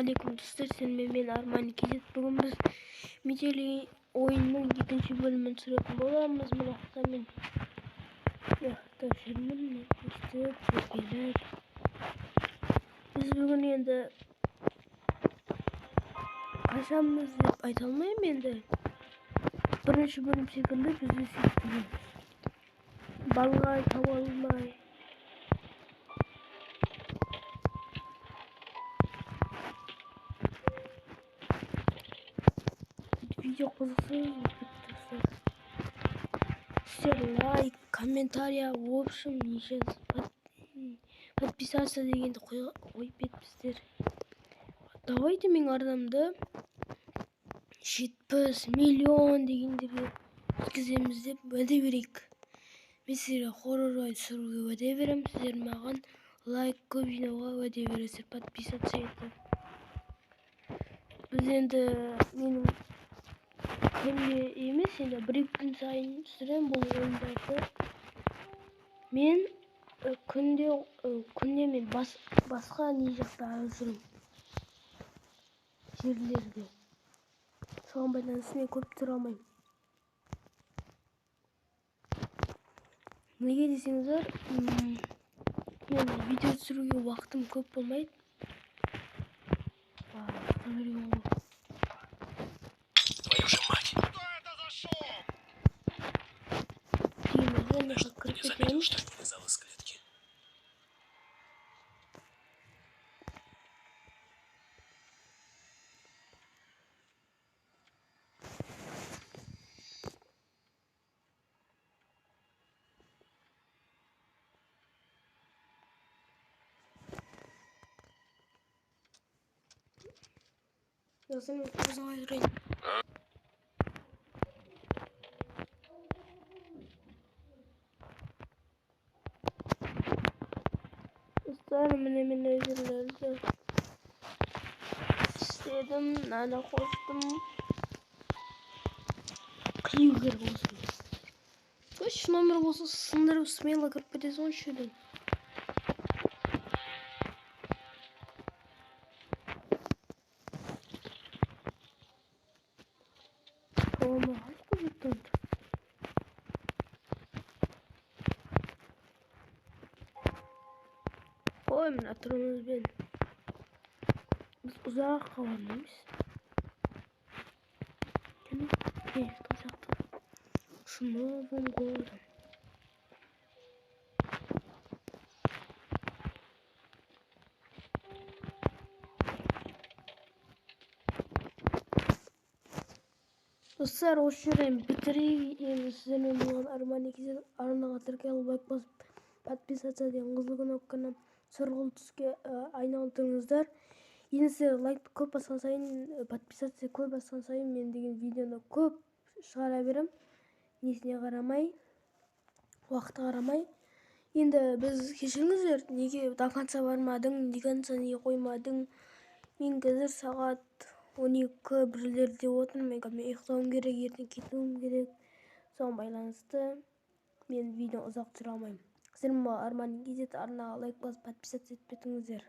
Assalamualaikum dostlar, ben Arman Kizet. Bugün biz Miteli oyunun 2. bölümünü sürekli bolamız. Mülahtamin yaklaşımın işte tepeler. Biz bugün yine kaçamız dep aytalmayım endi. Birinci bölüm şekilde bizi siktiriyoruz. Balgay tavalmay. Video kızıksız лайк, комментария, в общем, сейчас подписаться дегенді қойып кетіпсіздер. Давайте мен ардамды 70 миллион дегендерге өткіземіз деп уәде берейік. Мен сіздерге хоррор түсіруге уәде беремін, сіздер маған лайк көп жинауға уәде бересіздер, подписаться етіп. Біз енді менің күнде емес, енді бір күн сайын түсірем бұл ойындарды. Мен күнде мен басқа не жақтарда жүрмін, жерлерде. Соған байланысты мен көп тұра алмаймын. Неге десеңіздер, мен видео түсіруге уақытым көп болмайды. Твою же мать! Кто это зашел? Я заметил, что не вылезал из клетки. Я заметил, узнавай рейд. Мен өзірлерді істедім, нәні қостым. Клюгер болсын. Үш номер болсын, сындырып смело кіріп кетесің ғой шөлен. Ома, қашты бұттан. Ой, мына тұрыңызбен біз ұзақ қаламаймыз. Кәне, тозақты. С Новым годом. Достар, осы жерден бітірейік. Енді сіздермен болған Арман Кизет арнаға тіркеліп лайк басып, подписаться деген қызыл кнопканы сұрғылт түске айналдырыңыздар. Енді сіздер лайкты көп басқан сайын, подписация көп басқан сайын мен деген видеоны көп шығара берем. Несіне қарамай, уақытты қарамай. Енді біз кешіріңіздер, неге до конца бармадың, до конца неге қоймадың. Мен қазір сағат 12 бірлерде отырмын. Мен ұйықтауым керек, ертең кетуім керек. Соған байланысты мен видео ұзақ түсіре алмаймын. Сіздер Арман Кизет арнаға лайк басып, подписаться етіп кетіңіздер.